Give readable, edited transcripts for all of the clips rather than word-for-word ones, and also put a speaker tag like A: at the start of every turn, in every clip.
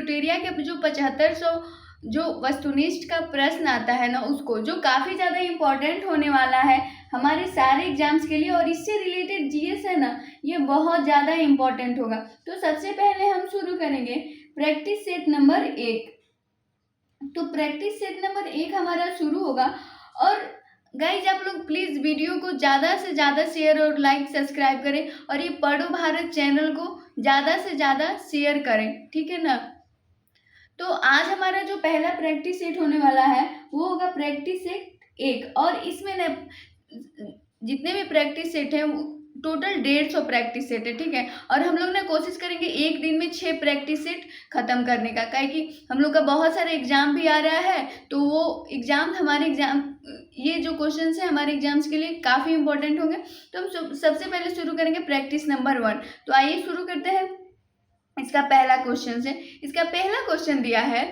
A: ट्यूटोरिया के जो 7500 जो वस्तुनिष्ठ का प्रश्न आता है ना, उसको जो काफ़ी ज़्यादा इम्पोर्टेंट होने वाला है हमारे सारे एग्जाम्स के लिए, और इससे रिलेटेड जीएस है ना, ये बहुत ज़्यादा इम्पोर्टेंट होगा। तो सबसे पहले हम शुरू करेंगे प्रैक्टिस सेट नंबर 1। तो प्रैक्टिस सेट नंबर 1 हमारा शुरू होगा। और गाइज आप लोग प्लीज़ वीडियो को ज़्यादा से ज़्यादा शेयर और लाइक सब्सक्राइब करें, और ये पढ़ो भारत चैनल को ज़्यादा से ज़्यादा शेयर करें, ठीक है ना। तो आज हमारा जो पहला प्रैक्टिस सेट होने वाला है वो होगा प्रैक्टिस सेट 1, और इसमें न जितने भी प्रैक्टिस सेट हैं टोटल 150 प्रैक्टिस सेट है, ठीक है। और हम लोग ना कोशिश करेंगे एक दिन में 6 प्रैक्टिस सेट खत्म करने का, काहे कि हम लोग का बहुत सारा एग्जाम भी आ रहा है। तो वो एग्जाम हमारे एग्जाम ये जो क्वेश्चन है हमारे एग्जाम्स के लिए काफ़ी इंपॉर्टेंट होंगे। तो हम सबसे पहले शुरू करेंगे प्रैक्टिस नंबर 1। तो आइए शुरू करते हैं। इसका पहला क्वेश्चन है, इसका पहला क्वेश्चन दिया है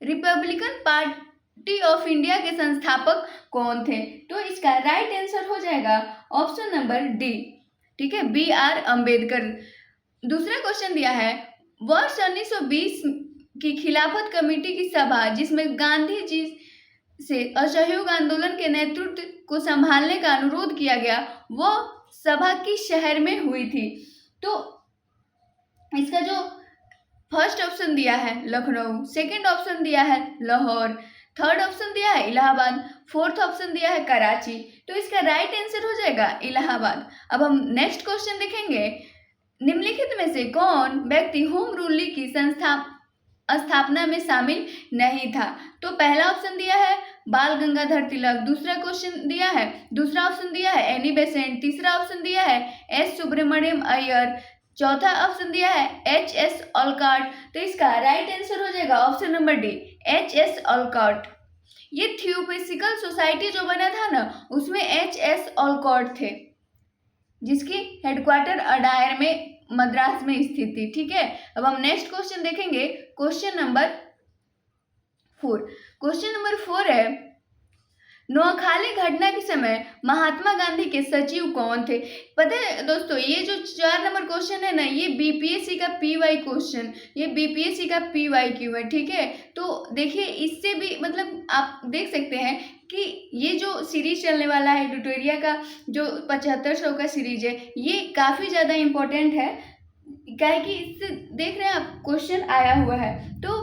A: रिपब्लिकन पार्टी ऑफ इंडिया के संस्थापक कौन थे। तो इसका राइट आंसर हो जाएगा ऑप्शन नंबर डी, ठीक है, BR अम्बेडकर। दूसरा क्वेश्चन दिया है वर्ष 1920 की खिलाफत कमेटी की सभा जिसमें गांधी जी से असहयोग आंदोलन के नेतृत्व को संभालने का अनुरोध किया गया, वो सभा किस शहर में हुई थी। तो इसका जो फर्स्ट ऑप्शन दिया है लखनऊ, सेकंड ऑप्शन दिया है लाहौर, थर्ड ऑप्शन दिया है इलाहाबाद, फोर्थ ऑप्शन दिया है कराची। तो इसका राइट आंसर हो जाएगा इलाहाबाद। अब हम नेक्स्ट क्वेश्चन देखेंगे, निम्नलिखित में से कौन व्यक्ति होम रूल की स्थापना में शामिल नहीं था। तो पहला ऑप्शन दिया है बाल गंगाधर तिलक, दूसरा ऑप्शन दिया है एनी बेसेंट, तीसरा ऑप्शन दिया है एस सुब्रमण्यम अय्यर, चौथा ऑप्शन दिया है HS ऑलकॉट। तो इसका राइट आंसर हो जाएगा option number D, HS Olcott. ये थियोसॉफिकल सोसाइटी जो बना था ना, उसमें HS ऑलकॉट थे, जिसकी हेडक्वार्टर अडायर में मद्रास में स्थित थी, ठीक है। अब हम नेक्स्ट क्वेश्चन देखेंगे, क्वेश्चन नंबर 4। क्वेश्चन नंबर 4 है नोआखाली घटना के समय महात्मा गांधी के सचिव कौन थे। पता है दोस्तों, ये जो 4 नंबर क्वेश्चन है ना, ये BPSC का PY क्वेश्चन, ये BPSC का PYQ है, ठीक है। तो देखिए इससे भी मतलब आप देख सकते हैं कि ये जो सीरीज चलने वाला है ट्यूटोरिया का, जो 7500 का सीरीज है, ये काफ़ी ज़्यादा इम्पोर्टेंट है, क्या कि इससे देख रहे हैं आप क्वेश्चन आया हुआ है। तो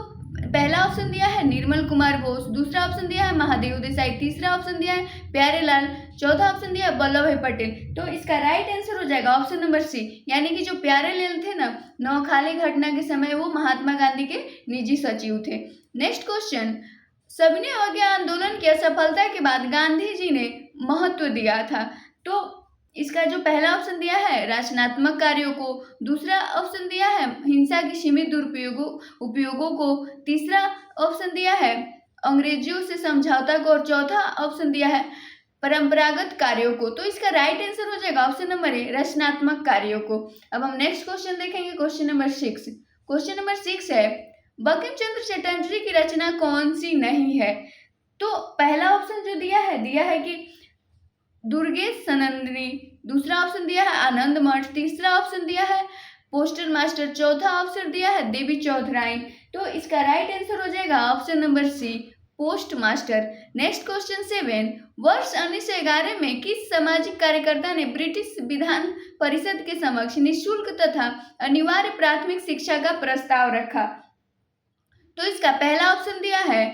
A: पहला ऑप्शन दिया है निर्मल कुमार बोस, दूसरा ऑप्शन दिया है महादेव देसाई, तीसरा ऑप्शन दिया है प्यारेलाल, चौथा ऑप्शन दिया है वल्लभ भाई पटेल। तो इसका राइट आंसर हो जाएगा ऑप्शन नंबर सी, यानी कि जो प्यारेलाल थे ना, नोआखाली घटना के समय वो महात्मा गांधी के निजी सचिव थे। नेक्स्ट क्वेश्चन, सविनय अवज्ञा आंदोलन की असफलता के बाद गांधी जी ने महत्व दिया था। तो इसका जो पहला ऑप्शन दिया है रचनात्मक कार्यों को, दूसरा ऑप्शन दिया है हिंसा की सीमित उपयोगों को, तीसरा ऑप्शन दिया है अंग्रेजियों से समझौता को, और चौथा ऑप्शन दिया है परंपरागत कार्यों को। तो इसका राइट आंसर हो जाएगा ऑप्शन नंबर ए, रचनात्मक कार्यों को। अब हम नेक्स्ट क्वेश्चन देखेंगे, क्वेश्चन नंबर 6। क्वेश्चन नंबर 6 है बंकिम चंद्र चटर्जी की रचना कौन सी नहीं है। तो पहला ऑप्शन जो दिया है कि दुर्गेश सनंदनी, दूसरा ऑप्शन दिया है आनंद मठ, तीसरा ऑप्शन दिया है पोस्टर मास्टर, चौथा ऑप्शन दिया है देवी चौधराइन। तो इसका राइट आंसर हो जाएगा option number C, postmaster. Next question 7, वर्ष 1911 में किस सामाजिक कार्यकर्ता ने ब्रिटिश विधान परिषद के समक्ष निःशुल्क तथा अनिवार्य प्राथमिक शिक्षा का प्रस्ताव रखा। तो इसका पहला ऑप्शन दिया है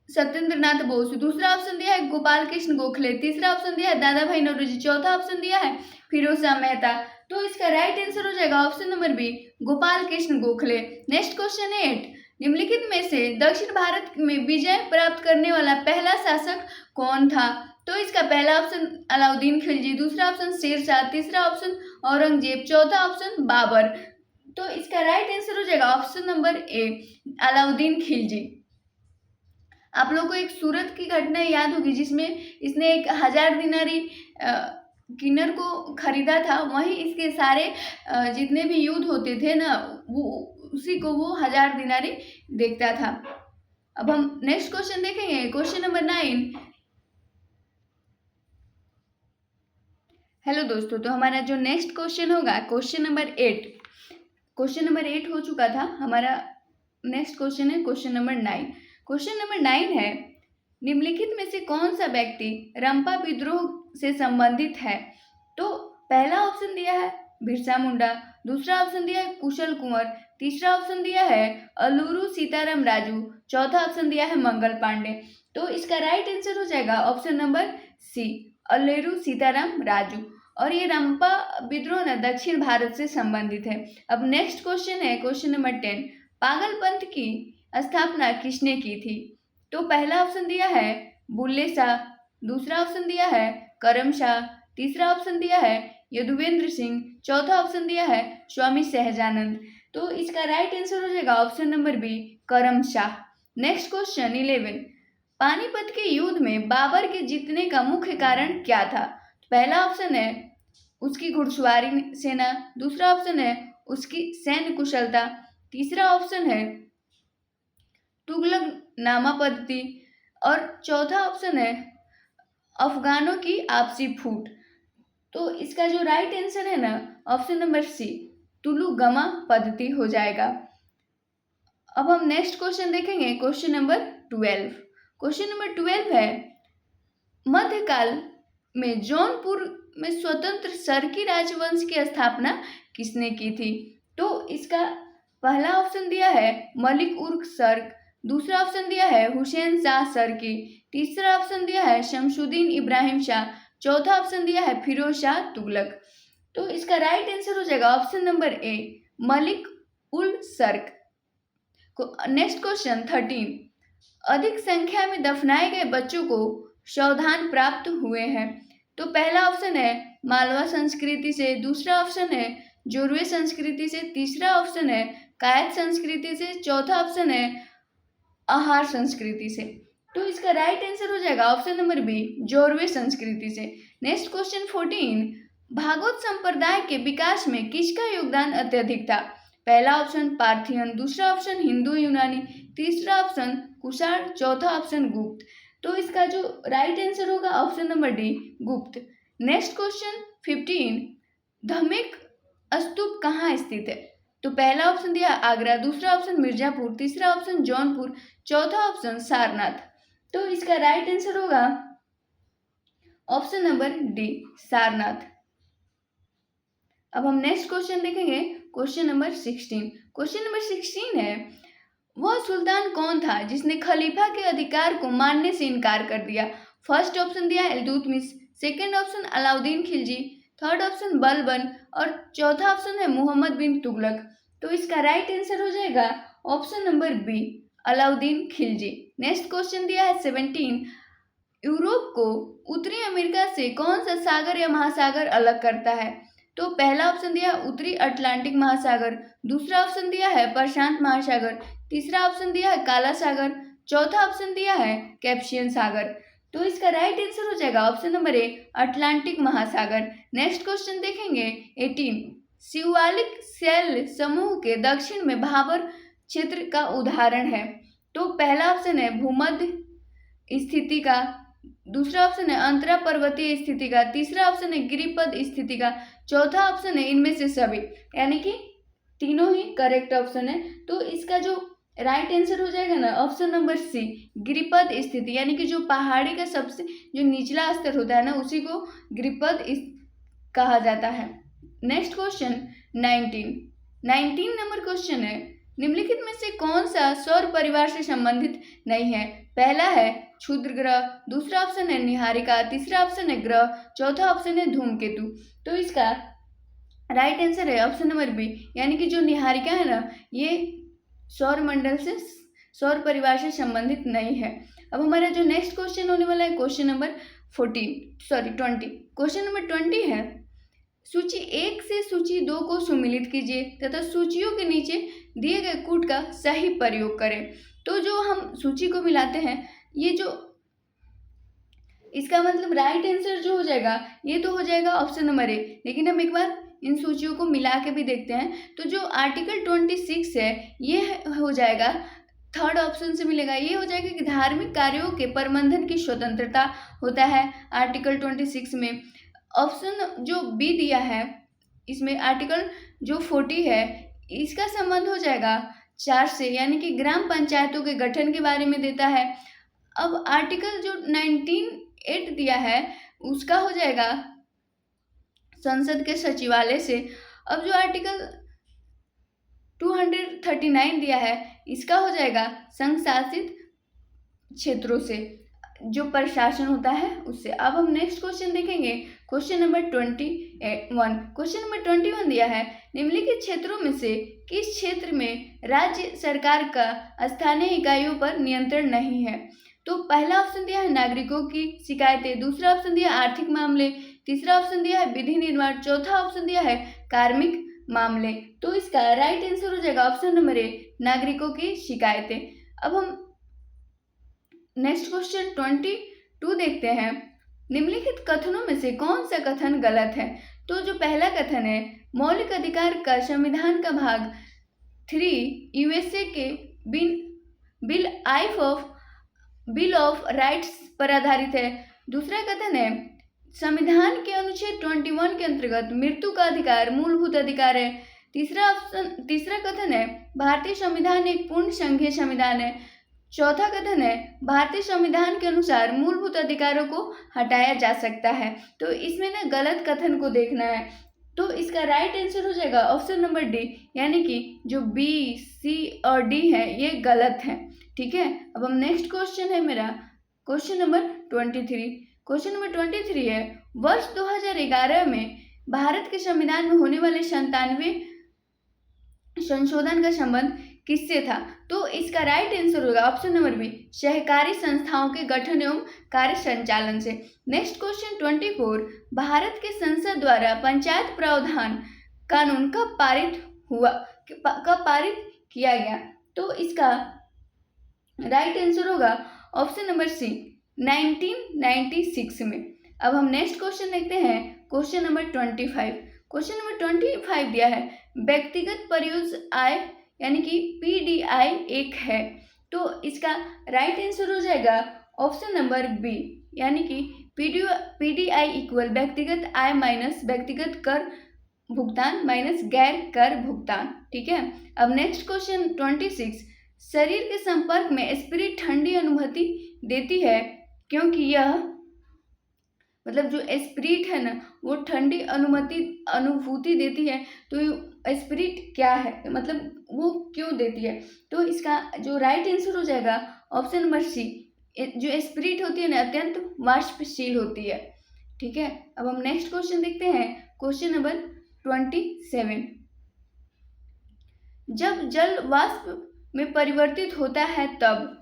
A: सत्येंद्रनाथ बोस, दूसरा ऑप्शन दिया है गोपाल कृष्ण गोखले, तीसरा ऑप्शन दिया है दादा भाई नौरोजी, चौथा ऑप्शन दिया है फिरोज शाह मेहता। तो इसका राइट आंसर हो जाएगा option number B, Gopal Krishna Gokhale. Next question 8, निम्नलिखित में से दक्षिण भारत में विजय प्राप्त करने वाला पहला शासक कौन था। तो इसका पहला ऑप्शन अलाउद्दीन खिलजी, दूसरा ऑप्शन शेरशाह, तीसरा ऑप्शन औरंगजेब, चौथा ऑप्शन बाबर। तो इसका राइट आंसर हो जाएगा ऑप्शन नंबर ए, अलाउद्दीन खिलजी। आप लोग को एक सूरत की घटना याद होगी जिसमें इसने 1000 दिनारी किन्नर को खरीदा था, वहीं इसके सारे जितने भी युद्ध होते थे ना, वो उसी को वो 1000 दिनारी देखता था। अब हम नेक्स्ट क्वेश्चन देखेंगे, क्वेश्चन नंबर 9। हेलो दोस्तों, तो हमारा जो नेक्स्ट क्वेश्चन होगा क्वेश्चन नंबर 8। क्वेश्चन नंबर 8 हो चुका था हमारा। नेक्स्ट क्वेश्चन है क्वेश्चन नंबर 9। क्वेश्चन नंबर 9 है, निम्नलिखित में से कौन सा व्यक्ति रंपा विद्रोह से संबंधित है? तो पहला ऑप्शन दिया है बिरसा मुंडा, दूसरा ऑप्शन दिया है कुशल कुंवर, तीसरा ऑप्शन दिया है अलूरू सीताराम राजू, चौथा ऑप्शन दिया है मंगल पांडे। तो इसका राइट आंसर हो जाएगा option number C, Alluri Sitarama Raju. और ये रंपा विद्रोह न दक्षिण भारत से संबंधित है। अब नेक्स्ट क्वेश्चन है क्वेश्चन नंबर 10, पागलपंथ की स्थापना किसने की थी? तो पहला ऑप्शन दिया है बुल्ले शाह, दूसरा ऑप्शन दिया है करम शाह, तीसरा ऑप्शन दिया है यदुवेंद्र सिंह, चौथा ऑप्शन दिया है स्वामी सहजानंद। तो इसका राइट आंसर हो जाएगा ऑप्शन नंबर बी, करम शाह। नेक्स्ट क्वेश्चन 11, पानीपत के युद्ध में बाबर के जीतने का मुख्य कारण क्या था? पहला ऑप्शन है उसकी घुड़सवारी सेना, दूसरा ऑप्शन है उसकी सैन्य कुशलता, तीसरा ऑप्शन है तुगलक नामा पद्धति, और चौथा ऑप्शन है अफगानों की आपसी फूट। तो इसका जो राइट आंसर है ना ऑप्शन नंबर सी, तुलुगमा पद्धति हो जाएगा। अब हम नेक्स्ट क्वेश्चन देखेंगे क्वेश्चन नंबर 12। क्वेश्चन नंबर 12 है, मध्यकाल में जौनपुर में स्वतंत्र सरकी राजवंश की स्थापना किसने की थी? तो इसका पहला ऑप्शन दिया है मलिक उर्क सर्क, दूसरा ऑप्शन दिया है हुसैन शाह सरकी, तीसरा ऑप्शन दिया है शमसुद्दीन इब्राहिम शाह, चौथा ऑप्शन दिया है फिरोज शाह तुगलक। तो इसका राइट आंसर हो जाएगा option number A, Malik ul Sharq. Next question 13, अधिक संख्या में दफनाए गए बच्चों को सावधान प्राप्त हुए हैं। तो पहला ऑप्शन है मालवा संस्कृति से, दूसरा ऑप्शन है जोरवे संस्कृति से, तीसरा ऑप्शन है कायत संस्कृति से, चौथा ऑप्शन है आहार संस्कृति से। तो इसका राइट आंसर हो जाएगा ऑप्शन नंबर बी, जोरवे संस्कृति से। नेक्स्ट क्वेश्चन 14, भागवत संप्रदाय के विकास में किसका योगदान अत्यधिक था? पहला ऑप्शन पार्थियन, दूसरा ऑप्शन हिंदू यूनानी, तीसरा ऑप्शन कुषाण, चौथा ऑप्शन गुप्त। तो इसका जो राइट आंसर होगा ऑप्शन नंबर डी, गुप्त। नेक्स्ट क्वेश्चन 15, धमेक स्तूप कहाँ स्थित है? तो पहला ऑप्शन दिया आगरा, दूसरा ऑप्शन मिर्जापुर, तीसरा ऑप्शन जौनपुर, चौथा ऑप्शन सारनाथ। तो इसका राइट आंसर होगा ऑप्शन नंबर डी, सारनाथ। अब हम नेक्स्ट क्वेश्चन देखेंगे क्वेश्चन नंबर 16। क्वेश्चन नंबर 16 है, वह सुल्तान कौन था जिसने खलीफा के अधिकार को मानने से इनकार कर दिया? फर्स्ट ऑप्शन दिया है Iltutmish, second option Alauddin Khilji, third option Balban, और चौथा ऑप्शन है मोहम्मद बिन तुगलक। तो इसका राइट आंसर हो जाएगा option number B, Alauddin Khilji. Next question दिया है 17, यूरोप को उत्तरी अमेरिका से कौन सा सागर या महासागर अलग करता है? तो पहला ऑप्शन दिया है उत्तरी अटलांटिक महासागर, दूसरा ऑप्शन दिया है प्रशांत महासागर, तीसरा ऑप्शन दिया है काला सागर, चौथा ऑप्शन दिया है कैस्पियन सागर। तो इसका राइट आंसर हो जाएगा ऑप्शन नंबर ए, अटलांटिक महासागर। नेक्स्ट क्वेश्चन देखेंगे 18, शिवालिक शैल समूह के दक्षिण में भाबर क्षेत्र का उदाहरण है। तो पहला ऑप्शन है भूमध्य स्थिति का, दूसरा ऑप्शन है अंतरा पर्वतीय स्थिति का, तीसरा ऑप्शन है गिरिपद स्थिति का, चौथा ऑप्शन है इनमें से सभी, यानी कि तीनों ही करेक्ट ऑप्शन है। तो इसका जो राइट आंसर हो जाएगा ना ऑप्शन नंबर सी, गिरिपद स्थिति, यानी कि जो पहाड़ी का सबसे जो निचला स्तर होता है ना उसी को गिरिपद कहा जाता है। नेक्स्ट क्वेश्चन 19 नंबर क्वेश्चन है, निम्नलिखित में से कौन सा सौर परिवार से संबंधित नहीं है? पहला है क्षुद्र ग्रह, दूसरा ऑप्शन है निहारिका, तीसरा ऑप्शन है ग्रह, चौथा ऑप्शन है धूमकेतु। तो इसका राइट आंसर है ऑप्शन नंबर बी, यानी कि जो निहारिका है ना ये सौर मंडल से सौर परिवार से संबंधित नहीं है। अब हमारा जो नेक्स्ट क्वेश्चन होने वाला है क्वेश्चन नंबर 20। क्वेश्चन नंबर 20 है, सूची 1 से सूची 2 को सुमिलित कीजिए तथा सूचियों के नीचे दिए गए कूट का सही प्रयोग करें। तो जो हम सूची को मिलाते हैं ये जो इसका मतलब राइट आंसर जो हो जाएगा ये तो हो जाएगा ऑप्शन नंबर ए, लेकिन हम एक बार इन सूचियों को मिला के भी देखते हैं। तो जो आर्टिकल 26 है ये हो जाएगा थर्ड ऑप्शन से मिलेगा, ये हो जाएगा कि धार्मिक कार्यों के प्रबंधन की स्वतंत्रता होता है आर्टिकल 26 में। ऑप्शन जो बी दिया है इसमें आर्टिकल जो 40 है इसका संबंध हो जाएगा 4 से, यानी कि ग्राम पंचायतों के गठन के बारे में देता है। अब आर्टिकल जो 19(8) दिया है उसका हो जाएगा संसद के सचिवालय से। अब जो आर्टिकल 239 दिया है इसका हो जाएगा संघ शासित क्षेत्रों से, जो प्रशासन होता है उससे। अब हम नेक्स्ट क्वेश्चन देखेंगे, क्वेश्चन नंबर 21। क्वेश्चन नंबर 21 दिया है, निम्नलिखित क्षेत्रों में से किस क्षेत्र में राज्य सरकार का स्थानीय इकाइयों पर नियंत्रण नहीं है? तो पहला ऑप्शन दिया है नागरिकों की शिकायतें, दूसरा ऑप्शन दिया है आर्थिक मामले, तीसरा ऑप्शन दिया है विधि निर्माण, चौथा ऑप्शन दिया है कार्मिक मामले। तो इसका राइट आंसर हो जाएगा ऑप्शन नंबर ए, नागरिकों की शिकायतें। अब हम नेक्स्ट क्वेश्चन 22 देखते हैं, निम्नलिखित कथनों में से कौन सा कथन गलत है? तो जो पहला कथन है, मौलिक अधिकार का संविधान का भाग 3 यूएसए के बिल ऑफ राइट्स पर आधारित है। दूसरा कथन है, संविधान के अनुच्छेद 21 के अंतर्गत मृत्यु का अधिकार मूलभूत अधिकार है। तीसरा कथन है, भारतीय संविधान एक पूर्ण संघीय संविधान है। चौथा कथन है, भारतीय संविधान के अनुसार मूलभूत अधिकारों को हटाया जा सकता है। तो इसमें ना गलत कथन को देखना है, तो इसका राइट आंसर हो जाएगा ऑप्शन नंबर डी, यानी कि जो बी, सी और डी है ये गलत है। ठीक है, अब हम नेक्स्ट क्वेश्चन है मेरा क्वेश्चन नंबर 23। क्वेश्चन नंबर 23 है, वर्ष 2011 में भारत के संविधान में होने वाले 97वें संशोधन का संबंध किससे था? तो इसका राइट आंसर होगा ऑप्शन नंबर बी, सहकारी संस्थाओं के गठन एवं कार्य संचालन से। नेक्स्ट क्वेश्चन 24, भारत के संसद द्वारा पंचायत प्रावधान कानून कब पारित किया गया? तो इसका राइट आंसर होगा ऑप्शन नंबर सी, 1996 में। अब हम नेक्स्ट क्वेश्चन देखते हैं, क्वेश्चन नंबर 25। क्वेश्चन नंबर 25 दिया है, व्यक्तिगत परियोजना आय यानी कि पीडीआई एक है। तो इसका राइट आंसर हो जाएगा ऑप्शन नंबर बी, यानी कि पीडीआई इक्वल व्यक्तिगत आय माइनस व्यक्तिगत कर भुगतान माइनस गैर कर भुगतान। ठीक है, अब नेक्स्ट क्वेश्चन 26, शरीर के संपर्क में स्पिरिट ठंडी अनुभूति देती है क्योंकि यह मतलब जो स्पिरिट है ना वो ठंडी अनुभूति देती है। तो स्पिरिट क्या है, मतलब वो क्यों देती है? तो इसका जो राइट आंसर हो जाएगा ऑप्शन नंबर सी, जो स्पिरिट होती है ना अत्यंत वाष्पशील होती है। ठीक है, अब हम नेक्स्ट क्वेश्चन देखते हैं, क्वेश्चन नंबर 27। जब जल वाष्प में परिवर्तित होता है तब,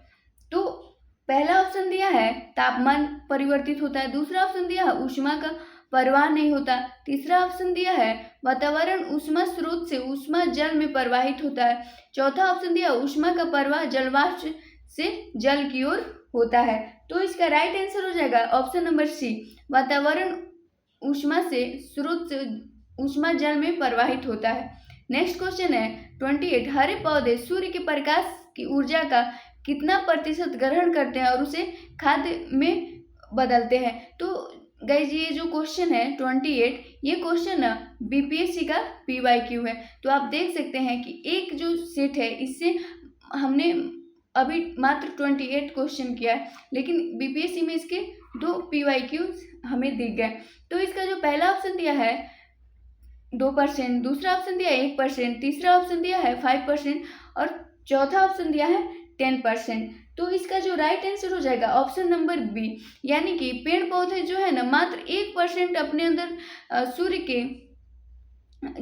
A: तो पहला ऑप्शन दिया है तापमान परिवर्तित होता है, दूसरा ऑप्शन दिया है ऊष्मा का प्रवाह नहीं होता, तीसरा ऑप्शन दिया है वातावरण ऊष्मा स्रोत से ऊष्मा जल में प्रवाहित होता है, चौथा ऑप्शन दिया ऊष्मा का प्रवाह जलवाष्प से जल की ओर होता है। तो इसका राइट आंसर हो जाएगा ऑप्शन नंबर सी, वातावरण ऊष्मा से स्रोत से ऊष्मा जल में प्रवाहित होता है। नेक्स्ट क्वेश्चन है 28, हरे पौधे सूर्य के प्रकाश की ऊर्जा का कितना प्रतिशत ग्रहण करते हैं और उसे खाद्य में बदलते हैं? तो गाइज ये जो क्वेश्चन है 28, ये क्वेश्चन ना बीपीएससी का पीवाईक्यू है। तो आप देख सकते हैं कि एक जो सेट है इससे हमने अभी मात्र 28 क्वेश्चन किया है, लेकिन बीपीएससी में इसके 2 पीवाईक्यू हमें दिख गए। तो इसका जो पहला ऑप्शन दिया है 2%, दूसरा ऑप्शन दिया है 1%, तीसरा ऑप्शन दिया है 5% और चौथा ऑप्शन दिया है 10%। तो इसका जो राइट आंसर हो जाएगा ऑप्शन नंबर बी, यानी कि पेड़ पौधे जो है ना मात्र 1% अपने अंदर सूर्य के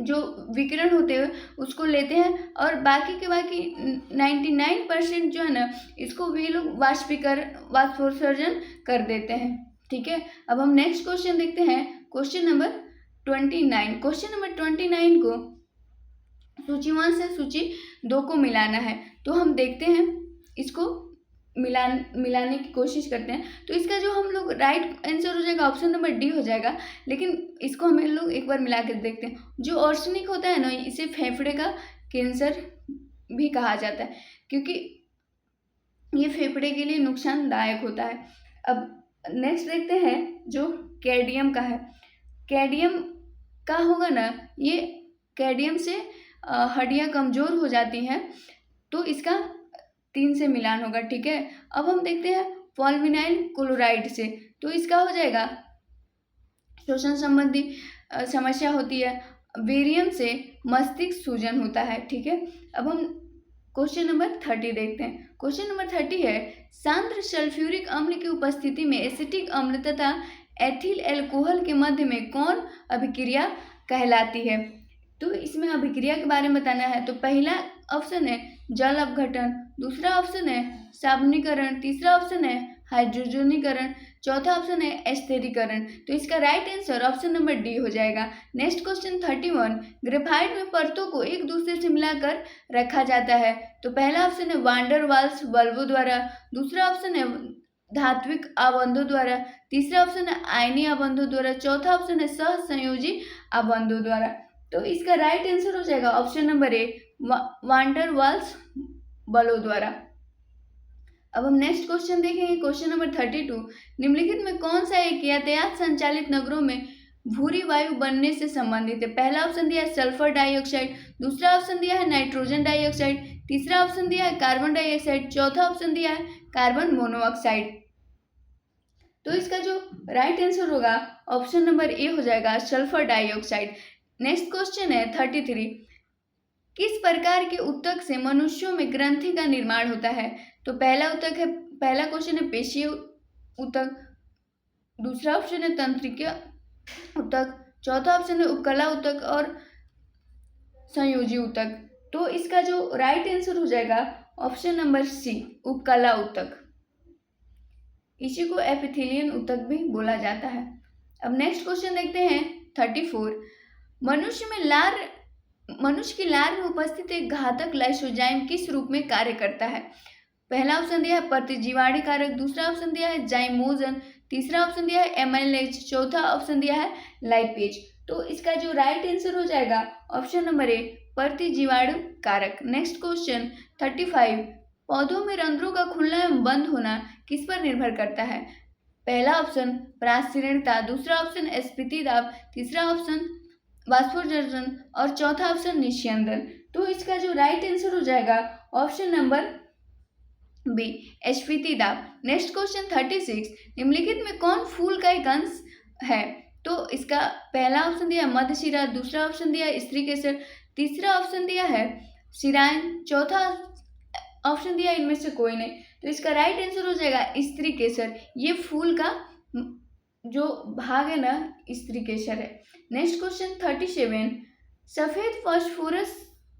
A: जो विकिरण होते हैं उसको लेते हैं और बाकी के बाकी 99% जो है ना इसको वे लोग वाष्पोत्सर्जन कर देते हैं। ठीक है, अब हम नेक्स्ट क्वेश्चन देखते हैं, क्वेश्चन नंबर 29। क्वेश्चन नंबर 29 को सूची 1 से सूची 2 को मिलाना है। तो हम देखते हैं इसको मिलाने की कोशिश करते हैं। तो इसका जो हम लोग राइट आंसर हो जाएगा ऑप्शन नंबर डी हो जाएगा, लेकिन इसको हम लोग एक बार मिला कर देखते हैं। जो आर्सेनिक होता है ना इसे फेफड़े का कैंसर भी कहा जाता है क्योंकि ये फेफड़े के लिए नुकसानदायक होता है। अब नेक्स्ट देखते हैं जो कैडमियम का है। कैडमियम का होगा ना, ये कैडमियम से हड्डियाँ कमज़ोर हो जाती हैं, तो इसका 3 से मिलान होगा, ठीक है। अब हम देखते हैं पॉलीविनाइल क्लोराइड से, तो इसका हो जाएगा श्वसन संबंधी समस्या होती है। बेरियम से मस्तिष्क सूजन होता है, ठीक है। अब हम क्वेश्चन नंबर 30 देखते हैं। क्वेश्चन नंबर 30 है, सांद्र सल्फ्यूरिक अम्ल की उपस्थिति में एसिटिक अम्ल तथा एथिल एल्कोहल के मध्य में कौन अभिक्रिया कहलाती है? तो इसमें अभिक्रिया के बारे में बताना है। तो पहला ऑप्शन है जल अपघटन, दूसरा ऑप्शन है साबुनीकरण, तीसरा ऑप्शन है हाइड्रोजनीकरण, चौथा ऑप्शन है एस्टेरीकरण। तो इसका right answer option number D हो जाएगा। नेक्स्ट क्वेश्चन 31, ग्रेफाइट में परतों को एक दूसरे से मिलाकर रखा जाता है। तो पहला ऑप्शन है वांडर वाल्स बल्बों द्वारा, दूसरा ऑप्शन है धात्विक आबंधों द्वारा, तीसरा ऑप्शन है आयनी आबंधों द्वारा, चौथा ऑप्शन है सहसंयोजी आबंधों द्वारा। तो इसका राइट आंसर हो जाएगा option number A van der Waals बलों द्वारा। अब हम नेक्स्ट क्वेश्चन देखेंगे। क्वेश्चन नंबर 32, निम्नलिखित में कौन सा एक यातायात संचालित नगरों में भूरी वायु बनने से संबंधित है? पहला ऑप्शन दिया है सल्फर डाइऑक्साइड, दूसरा ऑप्शन दिया है नाइट्रोजन डाइऑक्साइड, तीसरा ऑप्शन दिया है कार्बन डाइऑक्साइड, चौथा ऑप्शन दिया है कार्बन मोनोऑक्साइड। तो इसका जो राइट आंसर होगा ऑप्शन नंबर ए हो जाएगा सल्फर डाइऑक्साइड। नेक्स्ट क्वेश्चन है 33, किस प्रकार के ऊतक से मनुष्यों में ग्रंथि का निर्माण होता है? तो पहला क्वेश्चन है पेशीय ऊतक, दूसरा ऑप्शन है तंत्रिका ऊतक, चौथा ऑप्शन है उपकला ऊतक और संयोजी ऊतक। तो इसका जो राइट आंसर हो जाएगा ऑप्शन नंबर सी उपकला ऊतक। इसी को एपिथेलियन ऊतक भी बोला जाता है। अब नेक्स्ट क्वेश्चन देखते हैं 34, मनुष्य की लार में उपस्थित एक घातक लाइसोजाइम किस रूप में कार्य करता है? पहला ऑप्शन दिया है प्रतिजीवाणी कारक, दूसरा ऑप्शन दिया है जाइमोजन, तीसरा ऑप्शन दिया है एमाइलेज, चौथा ऑप्शन दिया है लाइपेज। तो इसका जो राइट आंसर हो जाएगा ऑप्शन नंबर ए प्रतिजीवाणु कारक। नेक्स्ट क्वेश्चन 35, पौधों में रंध्रों का खुलना एवं बंद होना किस पर निर्भर करता है? पहला ऑप्शन परागीणता, दूसरा ऑप्शन स्फीति दाब, तीसरा ऑप्शन वाष्पोत्सर्जन और चौथा ऑप्शन निस्यंदन। तो इसका जो राइट आंसर हो जाएगा ऑप्शन नंबर बी स्फीति दाब। नेक्स्ट क्वेश्चन 36, निम्नलिखित में कौन फूल का एक अंश है? तो इसका पहला ऑप्शन दिया है मध्यशिरा, दूसरा ऑप्शन दिया है स्त्री केसर, तीसरा ऑप्शन दिया है शिरायन, चौथा ऑप्शन दिया है इनमें से कोई नहीं। तो इसका राइट आंसर हो जाएगा स्त्री केसर। ये फूल का जो भाग है ना स्त्री केसर है। नेक्स्ट क्वेश्चन 37, सफेद फास्फोरस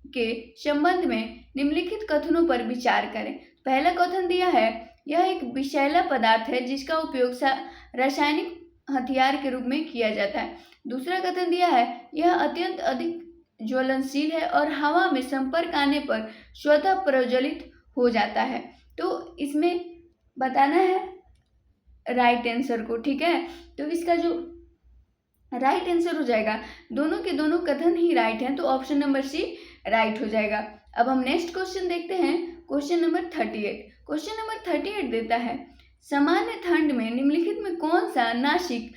A: के संबंध में निम्नलिखित कथनों पर विचार करें। पहला कथन दिया है यह एक विषैला पदार्थ है जिसका उपयोग रासायनिक हथियार के रूप में किया जाता है। दूसरा कथन दिया है यह अत्यंत अधिक ज्वलनशील है और हवा में संपर्क आने पर स्वतः प्रज्वलित हो जाता है। तो इसमें बताना है राइट आंसर को, ठीक है। तो इसका जो राइट आंसर हो जाएगा, दोनों के दोनों कथन ही राइट हैं, तो ऑप्शन नंबर सी राइट हो जाएगा। अब हम नेक्स्ट क्वेश्चन देखते हैं, क्वेश्चन नंबर 38। क्वेश्चन नंबर 38 देता है सामान्य ठंड में निम्नलिखित में कौन सा नासिक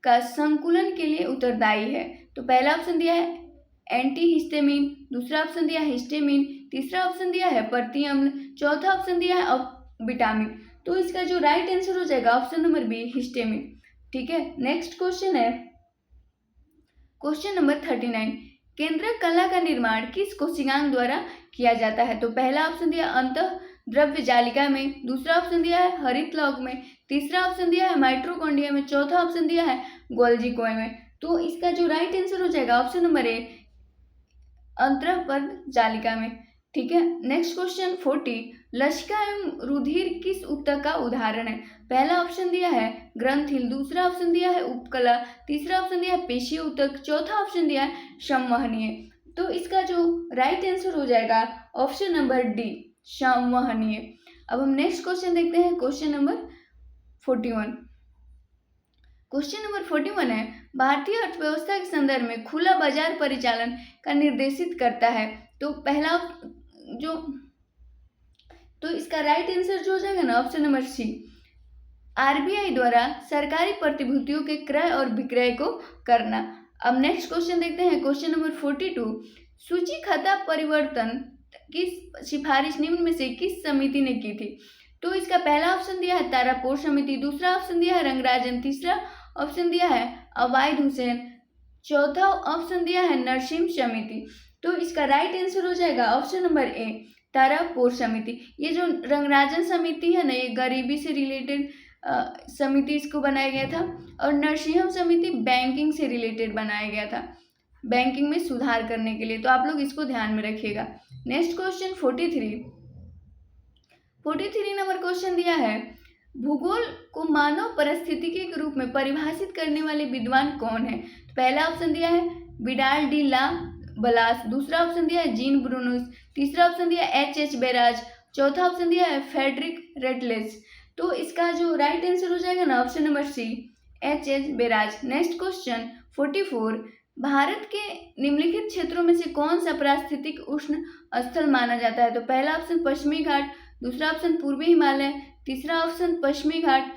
A: का संकुलन के लिए उत्तरदायी है? तो पहला ऑप्शन दिया है एंटीहिस्टामिन, दूसरा ऑप्शन दिया है हिस्टामिन, तीसरा ऑप्शन दिया है प्रति अम्ल, चौथा ऑप्शन दिया है विटामिन। तो इसका जो राइट आंसर हो जाएगा ऑप्शन नंबर बी हिस्टामिन, ठीक है। नेक्स्ट क्वेश्चन है क्वेश्चन नंबर 39, केंद्रक कला का निर्माण किस कोशिकांग द्वारा किया जाता है? तो पहला ऑप्शन दिया अंतः द्रव्य जालिका में, दूसरा ऑप्शन दिया है हरित लौक में, तीसरा ऑप्शन दिया है माइटोकॉन्ड्रिया में, चौथा ऑप्शन दिया है गोल्जी कोय में। तो इसका जो राइट आंसर हो जाएगा ऑप्शन नंबर ए अंतःपद जालिका में, ठीक है। नेक्स्ट क्वेश्चन 40, लसिका एवं रुधिर किस ऊतक का उदाहरण है? पहला ऑप्शन दिया है ग्रंथिल, दूसरा ऑप्शन दिया है उपकला, तीसरा ऑप्शन दिया है पेशीय ऊतक, चौथा ऑप्शन दिया है संवहनीय। तो इसका जो राइट आंसर हो जाएगा ऑप्शन नंबर डी संवहनीय। अब हम नेक्स्ट क्वेश्चन देखते हैं, क्वेश्चन नंबर 41। क्वेश्चन नंबर 41 है भारतीय अर्थव्यवस्था के संदर्भ में खुला बाजार परिचालन का निर्देशित करता है। तो पहला जो तो इसका राइट आंसर जो हो जाएगा ना ऑप्शन नंबर सी आरबीआई द्वारा सरकारी प्रतिभूतियों के क्रय और विक्रय को करना। अब नेक्स्ट क्वेश्चन देखते हैं, क्वेश्चन नंबर 42, सूची खाता परिवर्तन की सिफारिश निम्न में से किस समिति ने की थी? तो इसका पहला ऑप्शन दिया है तारापुर समिति, दूसरा ऑप्शन दिया है रंगराजन, तीसरा ऑप्शन दिया है अवाइद हुसैन, चौथा ऑप्शन दिया है नरसिम्ह समिति। तो इसका राइट आंसर हो जाएगा ऑप्शन नंबर ए, तारापुर समिति। ये जो रंगराजन समिति है ना, ये गरीबी से रिलेटेड समिति इसको बनाया गया था, और नरसिम्हा समिति बैंकिंग से रिलेटेड बनाया गया था, बैंकिंग में सुधार करने के लिए। तो आप लोग इसको ध्यान में रखिएगा। नेक्स्ट क्वेश्चन 43 नंबर क्वेश्चन दिया है, भूगोल को मानव परिस्थितिकी के रूप में परिभाषित करने वाले विद्वान कौन है? तो पहला ऑप्शन दिया है विडाल डी ला बलास, दूसरा ऑप्शन दिया है जीन ब्रूनुस, तीसरा ऑप्शन दिया है एच बेराज, चौथा ऑप्शन दिया है फेडरिक रेटलेस। तो इसका जो राइट आंसर हो जाएगा ना option number C, H barrage. Next question 44, Bharat के निम्नलिखित क्षेत्रों में से कौन सा पारिस्थितिक उष्ण स्थल माना जाता है? तो पहला ऑप्शन पश्चिमी घाट, दूसरा ऑप्शन पूर्वी हिमालय, तीसरा ऑप्शन पश्चिमी घाट,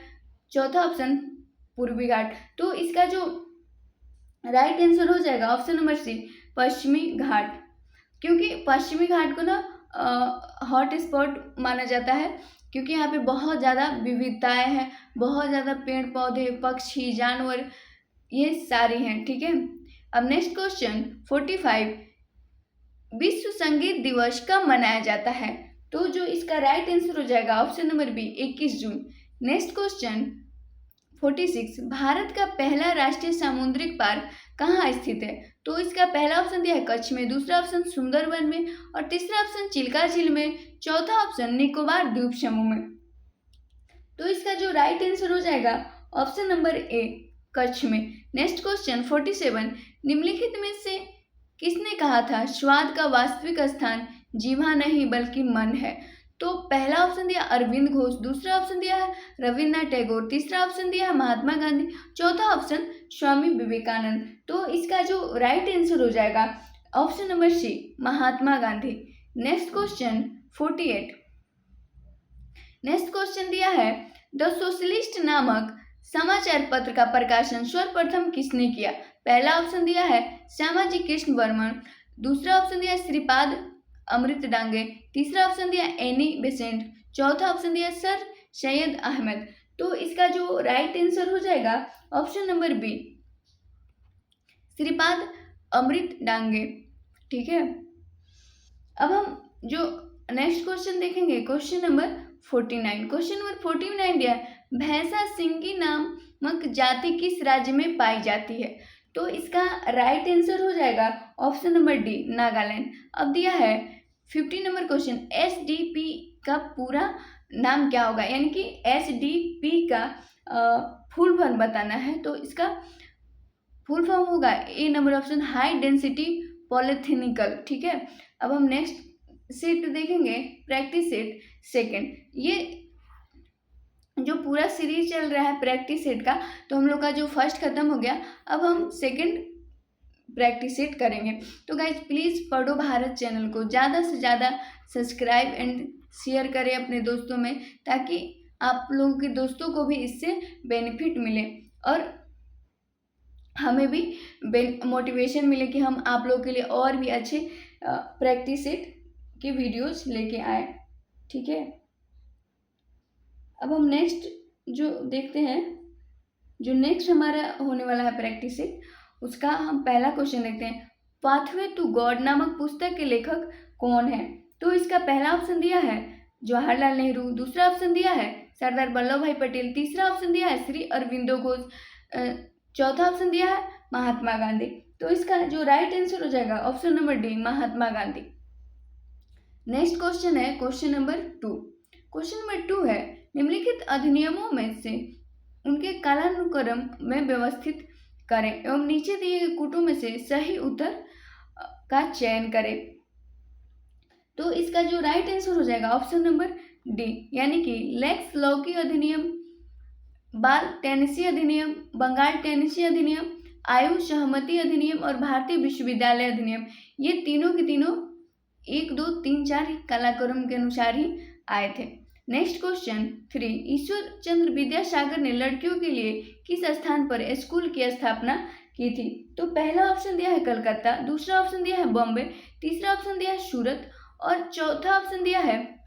A: चौथा ऑप्शन पूर्वी घाट। तो इसका जो राइट आंसर हो जाएगा ऑप्शन नंबर सी, पश्चिमी घाट, क्योंकि पश्चिमी घाट को ना हॉट स्पॉट माना जाता है, क्योंकि यहाँ पे बहुत ज़्यादा विविधताएं हैं, बहुत ज़्यादा पेड़ पौधे, पक्षी, जानवर, ये सारी हैं। ठीक है, अब नेक्स्ट क्वेश्चन 45, विश्व संगीत दिवस कब मनाया जाता है? तो जो इसका राइट आंसर हो जाएगा ऑप्शन नंबर बी, 21 जून। नेक्स्ट क्वेश्चन 46, भारत का पहला राष्ट्रीय सामुद्रिक पार्क कहाँ स्थित है? तो इसका पहला ऑप्शन दिया है कच्छ में, दूसरा ऑप्शन सुंदरबन में, और तीसरा ऑप्शन चिल्का झील में, चौथा ऑप्शन निकोबार द्वीप समूह में। तो इसका जो राइट आंसर हो जाएगा ऑप्शन नंबर ए, कच्छ में। नेक्स्ट क्वेश्चन 47, निम्नलिखित में से किसने कहा था स्वाद का वास्तविक स्थान जीवा नहीं बल्कि मन है? तो पहला ऑप्शन दिया अरविंद घोष, दूसरा ऑप्शन दिया है रविन्द्रनाथ टैगोर, तीसरा ऑप्शन दिया है महात्मा गांधी, चौथा ऑप्शन स्वामी विवेकानंद। तो इसका जो राइट आंसर हो जाएगा option number C, Mahatma Gandhi. Next question 48, next question दिया है, द सोशलिस्ट नामक समाचार पत्र का प्रकाशन सर्वप्रथम किसने किया? पहला ऑप्शन दिया है श्यामाजी कृष्ण वर्मन, दूसरा ऑप्शन दिया है श्रीपाद अमृत डांगे, तीसरा ऑप्शन दिया एनी बेसेंट, चौथा ऑप्शन दिया सर सैयद अहमद। तो इसका जो राइट आंसर हो जाएगा option number B, Shripad Amrit Dange. ठीक है, अब हम जो नेक्स्ट क्वेश्चन देखेंगे क्वेश्चन नंबर 49। क्वेश्चन नंबर 49 दिया भैंसा सिंगी नामक जाति किस राज्य में पाई जाती है? तो इसका राइट आंसर हो जाएगा ऑप्शन नंबर डी, नागालैंड। अब दिया है 50 नंबर क्वेश्चन, SDP का पूरा नाम क्या होगा, यानी कि SDP का फुल फॉर्म बताना है। तो इसका फुल फॉर्म होगा ए नंबर ऑप्शन, हाई डेंसिटी पॉलिथिनिकल। ठीक है, अब हम नेक्स्ट सेट देखेंगे, प्रैक्टिस सेट सेकेंड। ये जो पूरा सीरीज चल रहा है प्रैक्टिस सेट का, तो हम लोग का जो फर्स्ट खत्म हो गया, अब हम सेकंड प्रैक्टिस सेट करेंगे। तो गाइज प्लीज़ पढ़ो भारत चैनल को ज़्यादा से ज़्यादा सब्सक्राइब एंड शेयर करें अपने दोस्तों में, ताकि आप लोगों के दोस्तों को भी इससे बेनिफिट मिले और हमें भी मोटिवेशन मिले कि हम आप लोगों के लिए और भी अच्छे प्रैक्टिस सेट के वीडियोस लेके आए। ठीक है, अब हम नेक्स्ट जो देखते हैं, जो नेक्स्ट हमारा होने वाला है प्रैक्टिस सेट, उसका हम पहला क्वेश्चन देखते हैं, पाथवे टू गॉड नामक पुस्तक के लेखक कौन है? तो इसका पहला ऑप्शन दिया है जवाहरलाल नेहरू, दूसरा ऑप्शन दिया है सरदार वल्लभ भाई पटेल, तीसरा ऑप्शन दिया है श्री अरविंदो घोष, चौथा ऑप्शन दिया है महात्मा गांधी। तो इसका जो राइट आंसर हो जाएगा ऑप्शन नंबर डी, महात्मा गांधी। नेक्स्ट क्वेश्चन है क्वेश्चन नंबर 2। क्वेश्चन नंबर 2 है, निम्नलिखित अधिनियमों में से उनके कालानुक्रम में व्यवस्थित करें एवं नीचे दिए गए कूटों में से सही उत्तर का चयन करें। तो इसका जो राइट आंसर हो जाएगा ऑप्शन नंबर डी, यानी कि लेक्स लॉकी अधिनियम, बाल टेनेसी अधिनियम, बंगाल टेनेसी अधिनियम, आयु सहमति अधिनियम और भारतीय विश्वविद्यालय अधिनियम, ये तीनों के तीनों 1, 2, 3, 4 कालानुक्रम के अनुसार ही आए थे। नेक्स्ट क्वेश्चन 3, ईश्वर चंद्र विद्यासागर ने लड़कियों के लिए किस स्थान पर स्कूल की स्थापना की थी? तो पहला ऑप्शन दिया है कलकत्ता, दूसरा ऑप्शन दिया है बॉम्बे, तीसरा ऑप्शन दिया है सूरत और चौथा ऑप्शन दिया है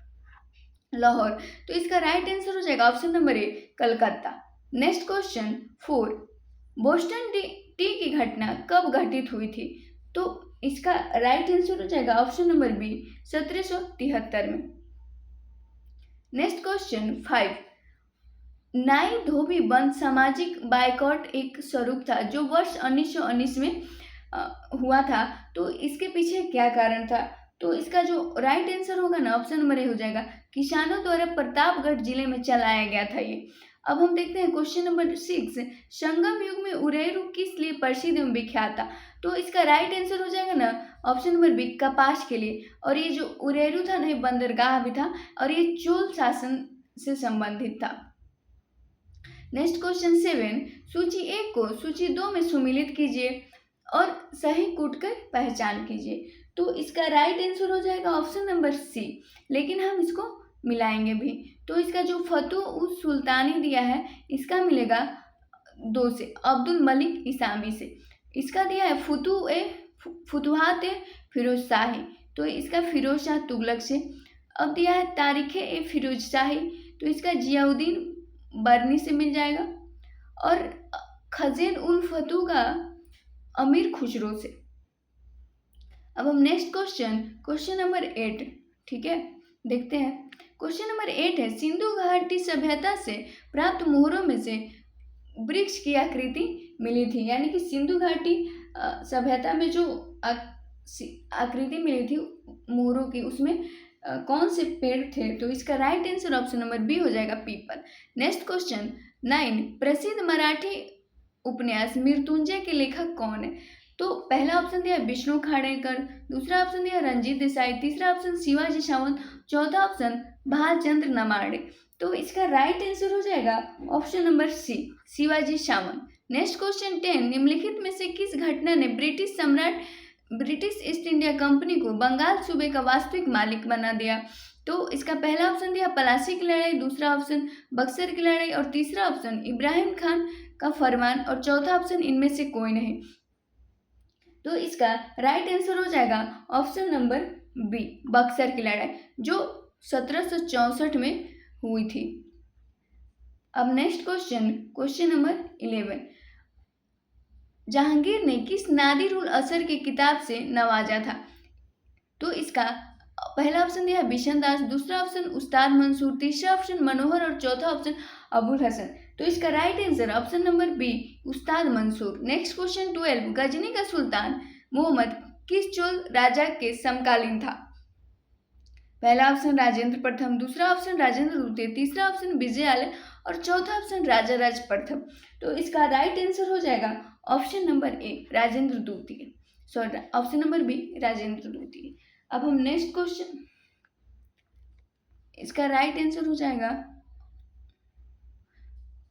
A: लाहौर। तो इसका राइट आंसर हो जाएगा ऑप्शन नंबर ए Calcutta. Next question 4, Boston T की घटना कब घटित हुई थी? तो इसका राइट आंसर हो जाएगा ऑप्शन नंबर बी 1773 में। नेक्स्ट क्वेश्चन 5, नाई धोबी बंद सामाजिक बायकॉट एक स्वरूप था जो वर्ष 1919 में हुआ था। तो इसके पीछे क्या कारण था? तो इसका जो राइट आंसर होगा ना ऑप्शन नंबर ए हो जाएगा, किसानों द्वारा प्रतापगढ़ जिले में चलाया गया था ये। अब हम देखते हैं क्वेश्चन नंबर 6, संगम युग में उरेरू किस लिए प्रसिद्ध एवं विख्यात था? तो इसका राइट आंसर हो जाएगा ना ऑप्शन नंबर बी कपास के लिए। और ये जो उरेरू था ना ये बंदरगाह भी था और ये चोल शासन से संबंधित था। नेक्स्ट क्वेश्चन 7, सूची 1 को सूची 2 में सुमिलित कीजिए और सही कूटकर पहचान कीजिए। तो इसका राइट आंसर हो जाएगा ऑप्शन नंबर सी, लेकिन हम इसको मिलाएंगे भी। तो इसका जो फतू उस सुल्तानी दिया है इसका मिलेगा 2 से, अब्दुल मलिक इसामी से। इसका दिया है फुतुहात फिरोज शाही, तो इसका फिरोज शाह तुगलक से। अब दिया है तारीख ए फिरोज शाही, तो इसका जियाउद्दीन बर्नी से मिल जाएगा। और खजेन उल फतू का अमीर खुसरो से। अब हम नेक्स्ट क्वेश्चन नंबर 8, ठीक है, देखते हैं। क्वेश्चन नंबर 8 है, सिंधु घाटी सभ्यता से प्राप्त मोहरों में से वृक्ष की आकृति मिली थी, यानी कि सिंधु घाटी सभ्यता में जो आकृति मिली थी मोहरों की, उसमें कौन से पेड़ थे? तो इसका right answer option number B हो जाएगा पीपल। नेक्स्ट क्वेश्चन 9, प्रसिद्ध मराठी उपन्यास मृत्युंजय के लेखक कौन है? तो पहला ऑप्शन दिया विष्णु खाड़ेकर, दूसरा ऑप्शन दिया रंजीत देसाई, तीसरा ऑप्शन शिवाजी सावंत, चौथा ऑप्शन भालचंद्र नमाड़े। तो इसका राइट आंसर हो जाएगा option number C Shivaji Sawant. Next question 10, निम्नलिखित में से किस घटना ने ब्रिटिश सम्राट ब्रिटिश ईस्ट इंडिया कंपनी को बंगाल सूबे का वास्तविक मालिक बना दिया? तो इसका पहला ऑप्शन दिया प्लासी की लड़ाई, दूसरा ऑप्शन बक्सर की लड़ाई और तीसरा ऑप्शन इब्राहिम खान का फरमान और चौथा ऑप्शन इनमें से कोई नहीं। तो इसका राइट आंसर हो जाएगा ऑप्शन नंबर बी बक्सर की लड़ाई, जो 1764 में हुई थी। अब नेक्स्ट क्वेश्चन नंबर 11, जहांगीर ने किस नादिर उल असर की किताब से नवाजा था? तो इसका पहला ऑप्शन दिया है बिशन दास, दूसरा ऑप्शन उस्ताद मंसूर, तीसरा ऑप्शन मनोहर और चौथा ऑप्शन अबुल हसन। तो इसका right answer option number B Ustad Mansur. Next question 12, Ghazni का सुल्तान मोहम्मद किस चोल राजा के समकालीन था? पहला ऑप्शन राजेंद्र प्रथम, दूसरा ऑप्शन राजेंद्र द्वितीय, तीसरा ऑप्शन विजयालय और चौथा ऑप्शन राजाराज प्रथम। तो इसका राइट आंसर हो जाएगा ऑप्शन नंबर ए राजेंद्र द्वितीय, sorry option number B Rajendra द्वितीय। अब हम नेक्स्ट क्वेश्चन, इसका राइट आंसर हो जाएगा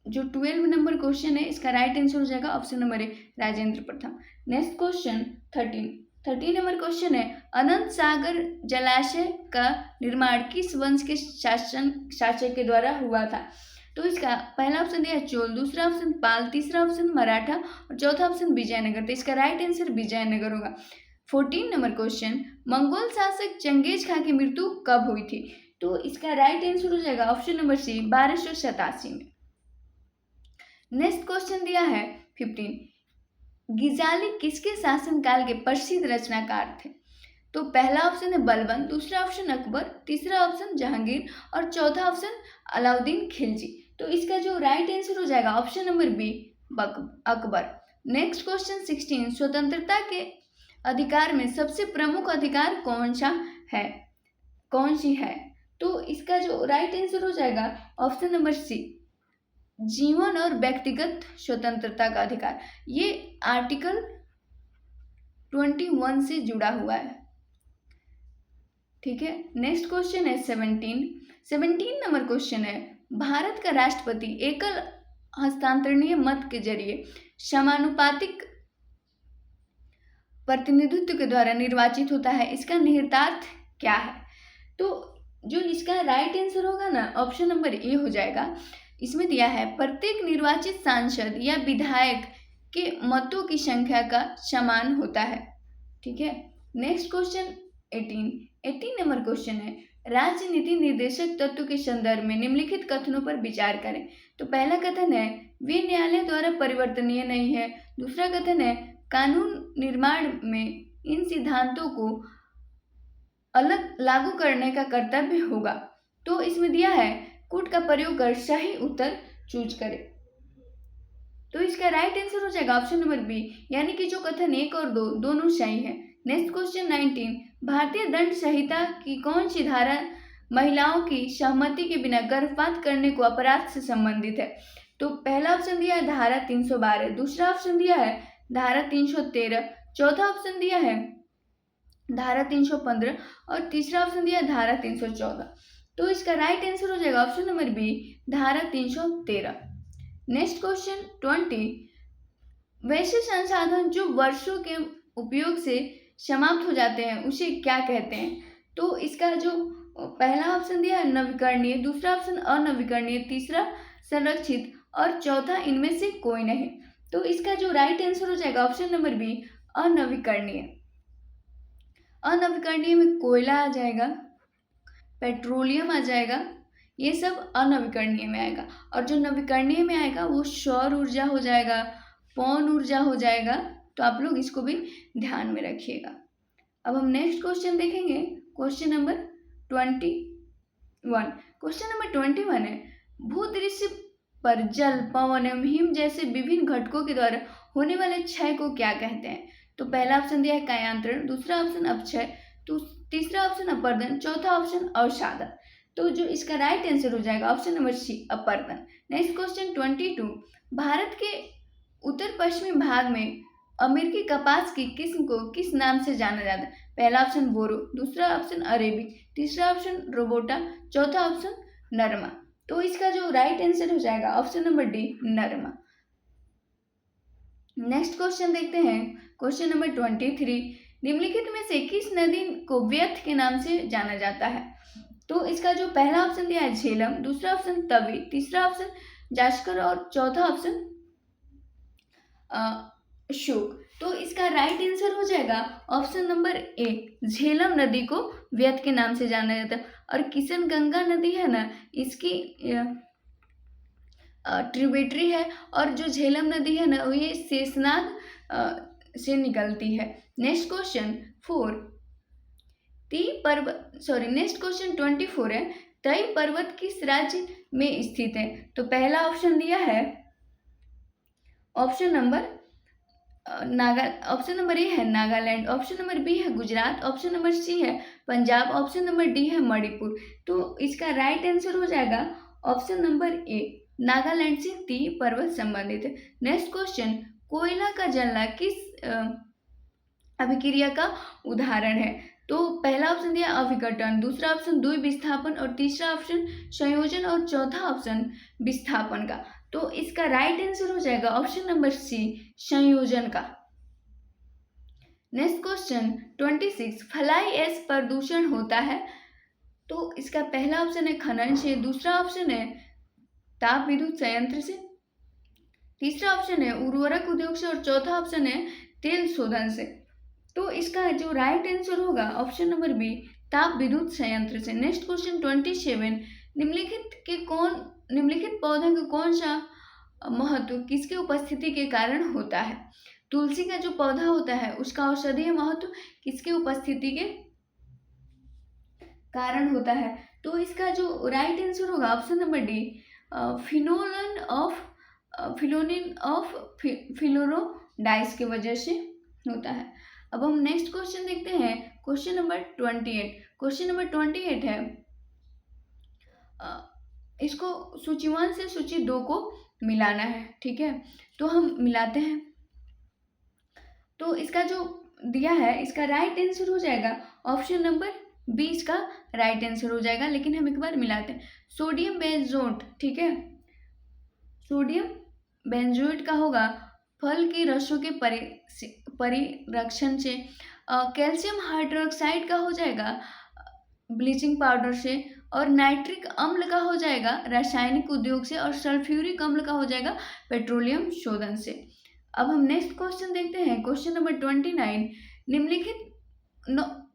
A: जो 12 नंबर क्वेश्चन है, इसका राइट आंसर हो जाएगा ऑप्शन नंबर ए राजेंद्र प्रथम। नेक्स्ट क्वेश्चन 13 नंबर क्वेश्चन है, अनंत सागर जलाशय का निर्माण किस वंश के शासक के द्वारा हुआ था? तो इसका पहला ऑप्शन दिया चोल, दूसरा ऑप्शन पाल, तीसरा ऑप्शन मराठा और चौथा ऑप्शन विजयनगर। तो इसका राइट आंसर विजयनगर होगा। 14 नंबर क्वेश्चन, मंगोल शासक चंगेज खां की मृत्यु कब हुई थी? तो इसका राइट आंसर हो जाएगा ऑप्शन नंबर सी 1287 में। नेक्स्ट क्वेश्चन दिया है 15, गिजाली किसके शासनकाल के प्रसिद्ध रचनाकार थे? तो पहला ऑप्शन है बलबन, दूसरा ऑप्शन अकबर, तीसरा ऑप्शन जहांगीर और चौथा ऑप्शन अलाउद्दीन खिलजी। तो इसका जो राइट आंसर हो जाएगा option number B Akbar. Next question 16, स्वतंत्रता के अधिकार में सबसे प्रमुख अधिकार कौन सी है? तो इसका जो राइट आंसर हो जाएगा ऑप्शन नंबर सी जीवन और व्यक्तिगत स्वतंत्रता का अधिकार। ये आर्टिकल 21 से जुड़ा हुआ है, ठीक है। नेक्स्ट क्वेश्चन है 17 नंबर क्वेश्चन है, भारत का राष्ट्रपति एकल हस्तांतरणीय मत के जरिए समानुपातिक प्रतिनिधित्व के द्वारा निर्वाचित होता है, इसका निहितार्थ क्या है? तो जो इसका राइट आंसर होगा ना ऑप्शन नंबर ए हो जाएगा। इसमें दिया है प्रत्येक निर्वाचित सांसद या विधायक के मतों की संख्या का समान होता है। ठीक है, नेक्स्ट क्वेश्चन 18 नंबर क्वेश्चन है, राजनीति निर्देशक तत्व के संदर्भ में निम्नलिखित कथनों पर विचार करें। तो पहला कथन है वे न्यायालय द्वारा परिवर्तनीय नहीं है। दूसरा कथन है कानून निर्माण में इन सिद्धांतों को अलग लागू करने का कर्तव्य होगा। तो इसमें दिया है कूट का प्रयोग कर सही उत्तर चूज करें। तो इसका राइट आंसर हो जाएगा ऑप्शन नंबर बी, यानी कि जो कथन 1 और 2 दोनों सही है। नेक्स्ट क्वेश्चन 19, भारतीय दंड संहिता की कौन सी धारा महिलाओं की सहमति के बिना गर्भपात करने को अपराध से संबंधित है। तो पहला ऑप्शन दिया है धारा 312, दूसरा ऑप्शन दिया है धारा 313, चौथा ऑप्शन दिया है धारा 315 और तीसरा ऑप्शन दिया है धारा 314। तो इसका राइट आंसर हो जाएगा ऑप्शन नंबर बी, धारा 313। नेक्स्ट क्वेश्चन 20, वैसे संसाधन जो वर्षों के उपयोग से समाप्त हो जाते हैं उसे क्या कहते हैं। तो इसका जो पहला ऑप्शन दिया है नवीकरणीय, दूसरा ऑप्शन अनवीकरणीय, तीसरा संरक्षित और चौथा इनमें से कोई नहीं। तो इसका जो राइट आंसर हो जाएगा ऑप्शन नंबर बी, अनवीकरणीय। अनवीकरणीय में कोयला आ जाएगा, पेट्रोलियम आ जाएगा, ये सब अनवीकरणीय में आएगा। और जो नवीकरणीय में आएगा वो सौर ऊर्जा हो जाएगा, पवन ऊर्जा हो जाएगा। तो आप लोग इसको भी ध्यान में रखिएगा। अब हम नेक्स्ट क्वेश्चन देखेंगे, क्वेश्चन नंबर 21। क्वेश्चन नंबर 21 है भूदृश्य पर जल, पवन एवं हिम जैसे विभिन्न घटकों के द्वारा होने वाले क्षय को क्या कहते हैं। तो पहला ऑप्शन दिया है कायांतरण, दूसरा ऑप्शन अपक्षय, तो तीसरा ऑप्शन अपरदन, चौथा ऑप्शन अवसादन। तो जो इसका राइट आंसर हो जाएगा ऑप्शन नंबर सी, अपरदन। नेक्स्ट क्वेश्चन 22, भारत के उत्तर पश्चिमी भाग में अमेरिकी कपास की किस्म को किस नाम से जाना जाता है। पहला ऑप्शन बोरो, दूसरा ऑप्शन अरेबिक, तीसरा ऑप्शन रोबोटा, चौथा ऑप्शन नरमा। तो इसका जो राइट आंसर हो जाएगा option number D, Narma. Next question देखते हैं, क्वेश्चन नंबर 23, निम्नलिखित में से किस नदी को व्यर्थ के नाम से जाना जाता है। तो इसका जो पहला ऑप्शन दिया है झेलम, दूसरा ऑप्शन तवी, तीसरा ऑप्शन जास्कर और चौथा ऑप्शन शोक। तो इसका राइट आंसर हो जाएगा ऑप्शन नंबर ए, झेलम नदी को व्यर्थ के नाम से जाना जाता है। और किशन गंगा नदी है ना, इसकी ट्रिब्यूटरी है, और जो झेलम नदी है ना वो ये शेषनाग से निकलती है। नेक्स्ट क्वेश्चन 24 है तई पर्वत किस राज्य में स्थित है। तो पहला ऑप्शन दिया है ऑप्शन नंबर ऑप्शन नंबर ए है नागालैंड, ऑप्शन नंबर बी है गुजरात, ऑप्शन नंबर सी है पंजाब, ऑप्शन नंबर डी है मणिपुर। तो इसका राइट आंसर हो जाएगा ऑप्शन नंबर ए, नागालैंड से ती पर्वत संबंधित है। नेक्स्ट क्वेश्चन, कोयला का जलना किस अभिक्रिया का उदाहरण है। तो पहला ऑप्शन दिया अभिकटन, दूसरा ऑप्शन द्विविस्थापन और तीसरा ऑप्शन संयोजन और चौथा ऑप्शन विस्थापन का। तो इसका राइट आंसर हो जाएगा ऑप्शन नंबर सी, संयोजन का। नेक्स्ट क्वेश्चन 26, फ्लाई ऐश प्रदूषण होता है। तो इसका पहला ऑप्शन है खनन से, दूसरा ऑप्शन है ताप विद्युत संयंत्र से, तीसरा ऑप्शन है उर्वरक उद्योग से और चौथा ऑप्शन है तेल शोधन से। तो इसका जो राइट आंसर होगा ऑप्शन नंबर बी, ताप विद्युत संयंत्र से। नेक्स्ट क्वेश्चन 27, निम्नलिखित पौधे का कौन सा महत्व किसके उपस्थिति के कारण होता है। तुलसी का जो पौधा होता है उसका औषधीय महत्व किसके उपस्थिति के कारण होता है। तो इसका जो राइट आंसर होगा ऑप्शन नंबर डी, फिलोनिन ऑफ फ्लोरोडाइस की वजह से होता है। अब हम नेक्स्ट क्वेश्चन देखते हैं, क्वेश्चन नंबर 28। क्वेश्चन नंबर 28 है इसको सूची 1 से सूची 2 को मिलाना है। ठीक है, तो हम मिलाते हैं। तो इसका जो दिया है इसका राइट आंसर हो जाएगा ऑप्शन नंबर बी, इसका राइट आंसर हो जाएगा। लेकिन हम एक बार मिलाते हैं, सोडियम बेंजोएट, ठीक है, सोडियम बेंजोएट का होगा फल के रसों के परिरक्षण से, कैल्शियम हाइड्रोक्साइड का हो जाएगा ब्लीचिंग पाउडर से, और नाइट्रिक अम्ल का हो जाएगा रासायनिक उद्योग से, और सल्फ्यूरिक अम्ल का हो जाएगा पेट्रोलियम शोधन से। अब हम नेक्स्ट क्वेश्चन देखते हैं, क्वेश्चन नंबर 29। निम्नलिखित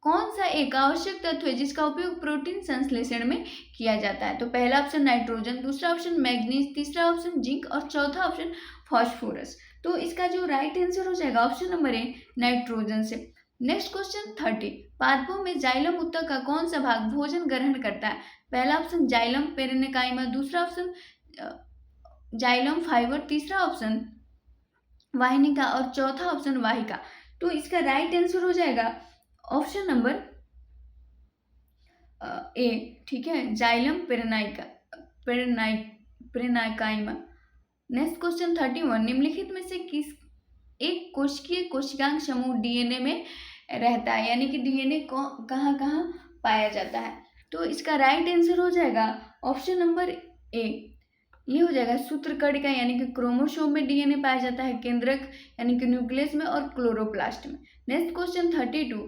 A: कौन सा एक आवश्यक तत्व है जिसका उपयोग प्रोटीन संश्लेषण में किया जाता है? तो पहला ऑप्शन नाइट्रोजन, दूसरा ऑप्शन मैग्नीज, तीसरा ऑप्शन जिंक और चौथा ऑप्शन फॉस्फोरस। तो इसका जो राइट आंसर हो जाएगा ऑप्शन नंबर ए नाइट्रोजन से। Next question 30। पादपों में जाइलम उत्तक का कौन सा भाग भोजन ग्रहण करता है? पहला ऑप्शन जाइलम पेरेनिकाइमा, दूसरा ऑप्शन जाइलम फाइबर, तीसरा ऑप्शन वाहिनिका और चौथा ऑप्शन वाहिका। तो इसका राइट आंसर हो जाएगा ऑप्शन नंबर ए, ठीक है, जाइलम पेरेनिकाइमा। Next question 31। निम्नलिखित में से किस एक कोशिकीय कोशिकांग समूह डीएनए में रहता है, यानी कि डीएनए को कहाँ कहाँ पाया जाता है? तो इसका राइट आंसर हो जाएगा ऑप्शन नंबर ए, ये हो जाएगा सूत्रकणिका यानी कि क्रोमोसोम में डीएनए पाया जाता है, केंद्रक यानी कि न्यूक्लियस में और क्लोरोप्लास्ट में। Next question 32।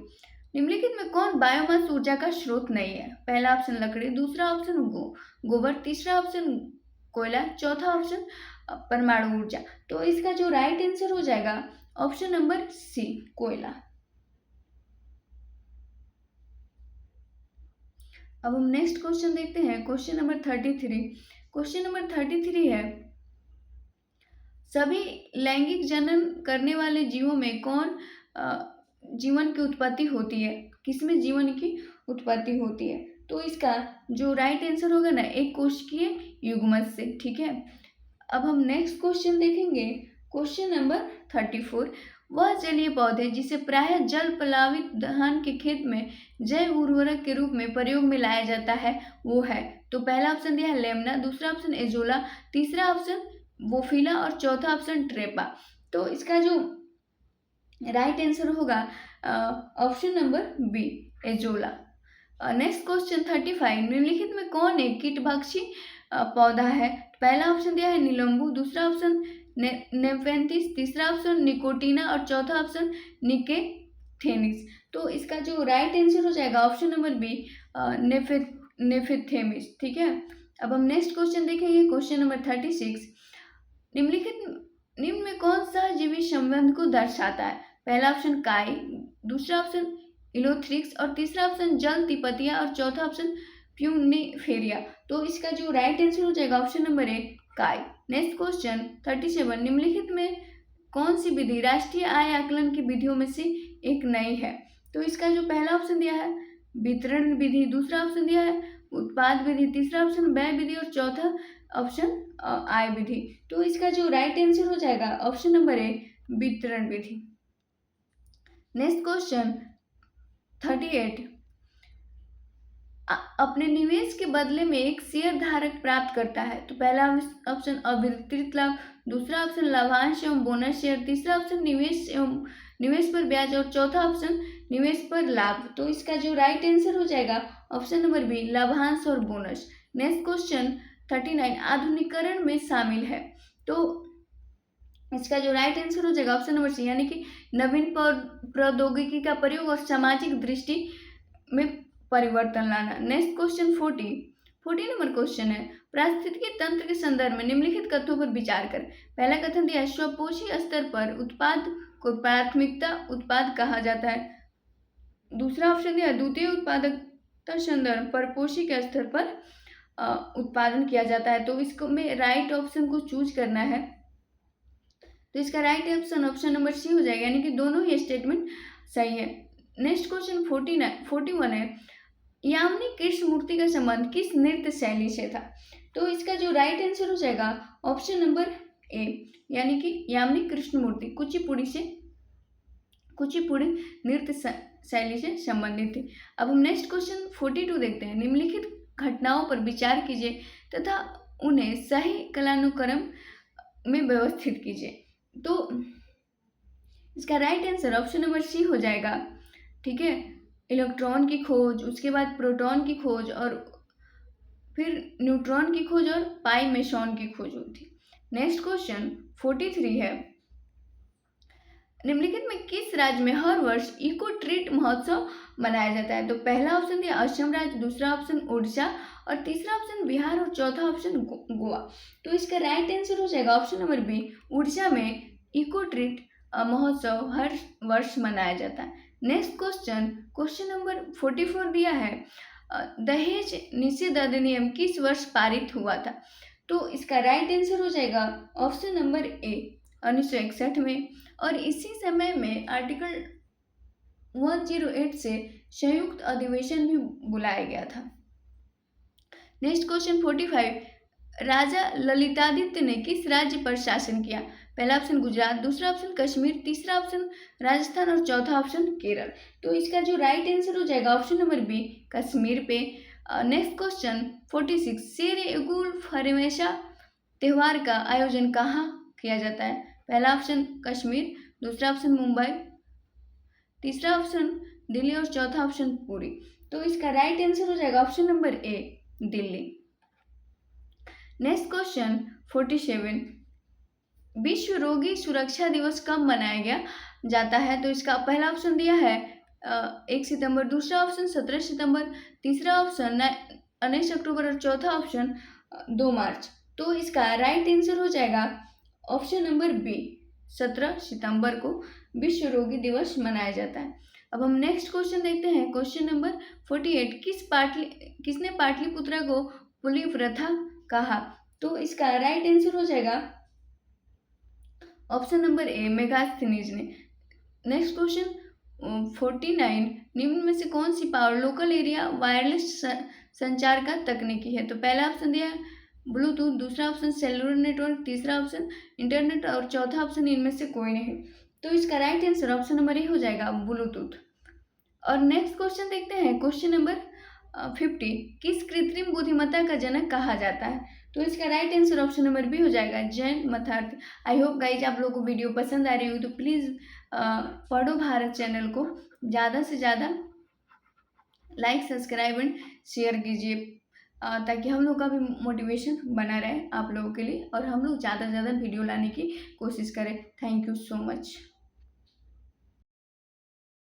A: निम्नलिखित में कौन बायोमास ऊर्जा का स्रोत नहीं है? पहला ऑप्शन लकड़ी, दूसरा ऑप्शन गोबर, तीसरा ऑप्शन कोयला, चौथा ऑप्शन परमाणु ऊर्जा। तो इसका जो राइट आंसर हो जाएगा ऑप्शन नंबर सी, कोयला। अब हम नेक्स्ट क्वेश्चन देखते हैं, क्वेश्चन नंबर 33। क्वेश्चन नंबर 33 है, सभी लैंगिक जनन करने वाले जीवों में कौन जीवन की उत्पत्ति होती है? किसमें जीवन की उत्पत्ति होती है? तो इसका जो राइट आंसर होगा ना, एक कोशिकीय युग्मक से, ठीक है। अब हम नेक्स्ट क्वेश्चन देखेंगे, क्वेश्चन नंबर 34। वह जलीय पौधे जिसे प्रायः जल प्लावित धान के खेत में जैव उर्वरक के रूप में प्रयोग में लाया जाता है वो है? तो पहला ऑप्शन दिया है लेमना, दूसरा ऑप्शन एजोला, तीसरा ऑप्शन बोफिला और चौथा ऑप्शन ट्रेपा। तो इसका जो राइट आंसर होगा option number B, Azolla. Next question 35। निम्नलिखित में कौन एक कीटभक्षी पौधा है? पहला ऑप्शन दिया है नीलंबू, दूसरा ऑप्शन नेफेंथिस, तीसरा ऑप्शन निकोटीना और चौथा ऑप्शन निकेथेनिस। तो इसका जो राइट आंसर हो जाएगा ऑप्शन नंबर बी, नेफेथेमिस, ठीक है। अब हम नेक्स्ट क्वेश्चन देखेंगे, क्वेश्चन नंबर 36। निम्न में कौन सहजीवी संबंध को दर्शाता है? पहला ऑप्शन काई, दूसरा ऑप्शन इलोथ्रिक्स और तीसरा ऑप्शन जल तिपतिया और चौथा ऑप्शन प्यूनिफेरिया। तो इसका जो राइट आंसर हो जाएगा ऑप्शन नंबर ए, काई। Next question 37। निम्नलिखित में कौन सी विधि राष्ट्रीय आय आकलन की विधियों में से एक नहीं है? तो इसका जो पहला ऑप्शन दिया है वितरण विधि, दूसरा ऑप्शन दिया है उत्पाद विधि, तीसरा ऑप्शन व्यय विधि और चौथा ऑप्शन आय विधि। तो इसका जो राइट आंसर हो जाएगा ऑप्शन नंबर ए, वितरण विधि। Next question 38। अपने निवेश के बदले में एक शेयर धारक प्राप्त करता है। तो पहला ऑप्शन अवितरित लाभ, दूसरा ऑप्शन लाभांश एवं बोनस शेयर, तीसरा ऑप्शन निवेश पर ब्याज और चौथा ऑप्शन निवेश पर लाभ। तो इसका जो राइट आंसर हो जाएगा ऑप्शन नंबर बी, लाभांश और बोनस। Next question 39। आधुनिकीकरण में शामिल है। तो इसका जो राइट आंसर हो जाएगा ऑप्शन नंबर सी, यानी कि नवीन प्रौद्योगिकी का प्रयोग और सामाजिक दृष्टि में परिवर्तन लाना। नेक्स्ट क्वेश्चन 40 नंबर क्वेश्चन है, पारिस्थितिकी तंत्र के संदर्भ में निम्नलिखित कथनों पर विचार कर। पहला कथन दिया है, स्वपोषी स्तर पर उत्पाद को प्राथमिकता उत्पाद कहा जाता है। दूसरा ऑप्शन दिया है, द्वितीय उत्पादकता संदर्भ पर पोषी के स्तर पर उत्पादन किया जाता है। तो इसको में राइट ऑप्शन को चूज करना है। तो इसका राइट ऑप्शन नंबर सी हो जाएगा, यानी कि दोनों ही स्टेटमेंट सही है। नेक्स्ट क्वेश्चन 41 है, यामिनी कृष्णमूर्ति का संबंध किस नृत्य शैली से था? तो इसका जो राइट आंसर हो जाएगा ऑप्शन नंबर ए, यानी कि यामिनी कृष्णमूर्ति कुचिपुड़ी नृत्य शैली से संबंधित थी। अब हम नेक्स्ट क्वेश्चन 42 देखते हैं। निम्नलिखित घटनाओं पर विचार कीजिए तथा उन्हें सही कालानुक्रम में व्यवस्थित कीजिए। तो इसका right answer option number C हो जाएगा, ठीक है। इलेक्ट्रॉन की खोज, उसके बाद प्रोटॉन की खोज और फिर न्यूट्रॉन की खोज और पाई मेसॉन की खोज हुई थी। नेक्स्ट क्वेश्चन 43 है, निम्नलिखित में किस राज्य में हर वर्ष इको ट्रीट महोत्सव मनाया जाता है? तो पहला ऑप्शन दिया असम राज्य, दूसरा ऑप्शन उड़ीसा और तीसरा ऑप्शन बिहार और चौथा ऑप्शन गोवा। तो इसका राइट आंसर हो जाएगा ऑप्शन नंबर बी, उड़ीसा में इको ट्रीट महोत्सव हर वर्ष मनाया जाता है। नेक्स्ट क्वेश्चन नंबर 44 दिया है, दहेज निषेध अधिनियम किस वर्ष पारित हुआ था? तो इसका राइट आंसर हो जाएगा ऑप्शन नंबर ए, 1961 में। और इसी समय में आर्टिकल 108 से संयुक्त अधिवेशन भी बुलाया गया था। नेक्स्ट क्वेश्चन 45, राजा ललितादित्य ने किस राज्य पर शासन किया? पहला ऑप्शन गुजरात, दूसरा ऑप्शन कश्मीर, तीसरा ऑप्शन राजस्थान और चौथा ऑप्शन केरल। तो इसका जो राइट आंसर हो जाएगा ऑप्शन नंबर बी, कश्मीर पे। नेक्स्ट क्वेश्चन 46, शेर-ए-गुल हमेशा त्योहार का आयोजन कहाँ किया जाता है? पहला ऑप्शन कश्मीर, दूसरा ऑप्शन मुंबई, तीसरा ऑप्शन दिल्ली और चौथा ऑप्शन पुरी। तो इसका राइट आंसर हो जाएगा ऑप्शन नंबर ए, दिल्ली। नेक्स्ट क्वेश्चन 47, विश्व रोगी सुरक्षा दिवस कब मनाया गया जाता है? तो इसका पहला ऑप्शन दिया है 1 सितंबर, दूसरा ऑप्शन 17 सितंबर, तीसरा ऑप्शन 19 अक्टूबर और चौथा ऑप्शन 2 मार्च। तो इसका राइट आंसर हो जाएगा ऑप्शन नंबर बी, 17 सितंबर को विश्व रोगी दिवस मनाया जाता है। अब हम नेक्स्ट क्वेश्चन देखते हैं, क्वेश्चन नंबर 48, किसने पाटलिपुत्रा को पुलिव्रथा कहा? तो इसका राइट आंसर हो जाएगा ऑप्शन नंबर ए, मेगास्थनीज ने। नेक्स्ट क्वेश्चन 49, निम्न में से कौन सी पावर लोकल एरिया वायरलेस संचार का तकनीकी है? तो पहला ऑप्शन दिया है ब्लूटूथ, दूसरा ऑप्शन सेलुलर नेटवर्क, तीसरा ऑप्शन इंटरनेट और चौथा ऑप्शन इनमें से कोई नहीं। तो इसका राइट आंसर ऑप्शन नंबर ए हो जाएगा ब्लूटूथ। और नेक्स्ट क्वेश्चन देखते हैं, क्वेश्चन नंबर 50, किस कृत्रिम बुद्धिमत्ता का जनक कहा जाता है? तो इसका right answer option number B हो जाएगा जैन मथार्थ। आई होप गाइज आप लोगों को वीडियो पसंद आ रही हो, तो प्लीज़ पढ़ो भारत चैनल को ज़्यादा से ज़्यादा लाइक, सब्सक्राइब एंड शेयर कीजिए, ताकि हम लोग का भी मोटिवेशन बना रहे आप लोगों के लिए और हम लोग ज़्यादा से ज़्यादा वीडियो लाने की कोशिश करें। Thank you so much.